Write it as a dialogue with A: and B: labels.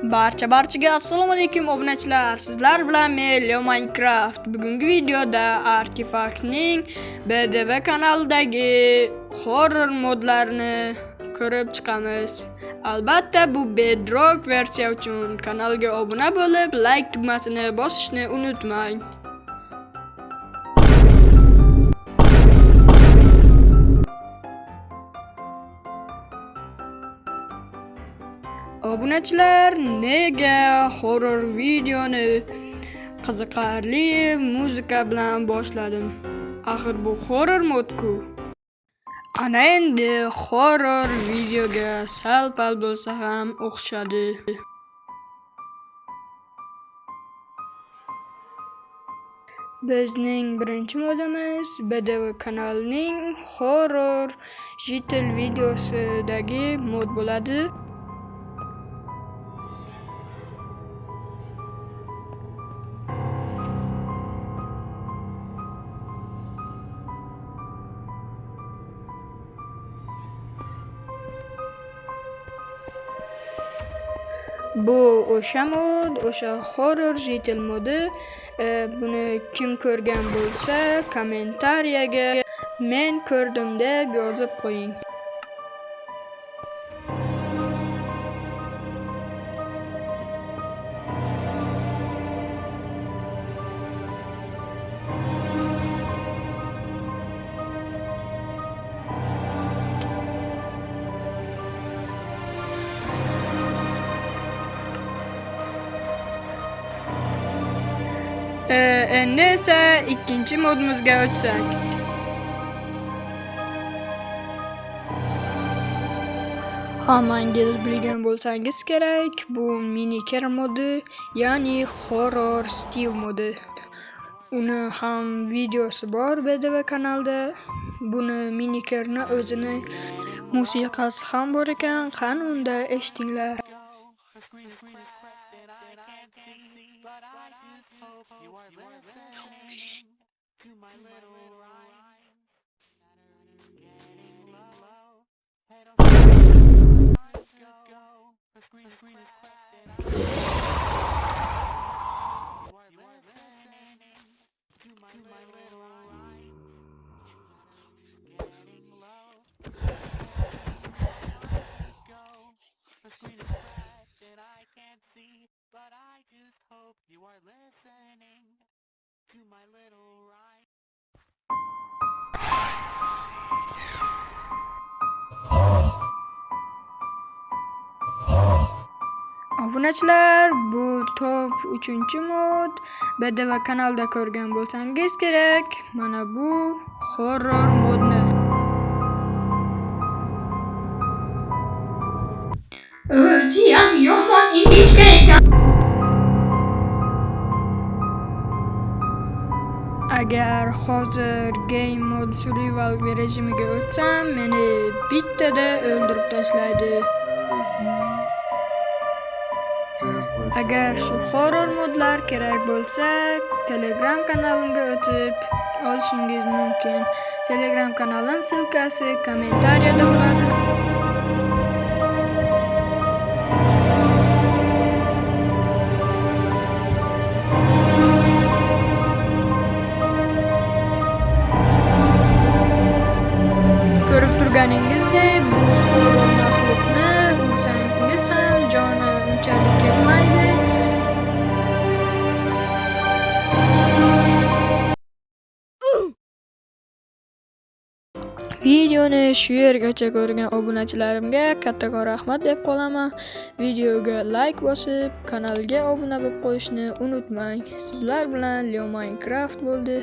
A: Barchaga assalomu alaykum obunachilar. Sizlar bilan men Leo Minecraft. Bugungi videoda Artifaktning BDV kanalidagi horror modlarini ko'rib chiqamiz. Albatta bu Bedrock versiya uchun kanalga obuna bo'lib, like tugmasini bosishni unutmang. Obunachilar, nega horror videoni qiziqarli muzika bilan boshladim? Axir bu horror modku. Ana endi horror videoga sal-pal bo'lsa ham o'xshadi. Bizning birinchi modimiz BDV kanalining horror jitel videosidagi mod bo'ladi. Bu o'sha mod, o'sha horror jitel modi. Buni kim ko'rgan bo'lsa, kommentariyaga men ko'rdim deb yozib qo'ying. Endi esa ikkinchi modimizga o'tsak. Hammangiz bilgan bo'lsangiz kerak, bu miniker modi, ya'ni horror Steve modi. Uni ham videosi bor BDV kanalda. Buni minikerni o'zini musiqasi ham bor ekan. Qani unda eshitinglar. Obunachilar, bu top 3-mod. BDV kanalda ko'rgan bo'lsangiz kerak. Mana bu horror modni. O'ziyam yomon ingichka ekan. Agar hozir game mode survival rejimiga o'tsam, meni bittada o'ldirib tashlaydi. Agar shu horror modlar kerak bo'lsa, Telegram kanalimga o'tib olishingiz mumkin. Telegram kanalim silkasi kommentariyada bo'ladi. Ko'rib turganingizdek, bu horror maxluqni ursangiz ham joni unchalik ketmaydi. Videoni shu yergacha ko'rgan obunachilarimga kattakon rahmat deb qolaman. Videoga like bosib, kanalga obuna bo'lib qo'yishni unutmang. Sizlar bilan Leo Minecraft bo'ldi.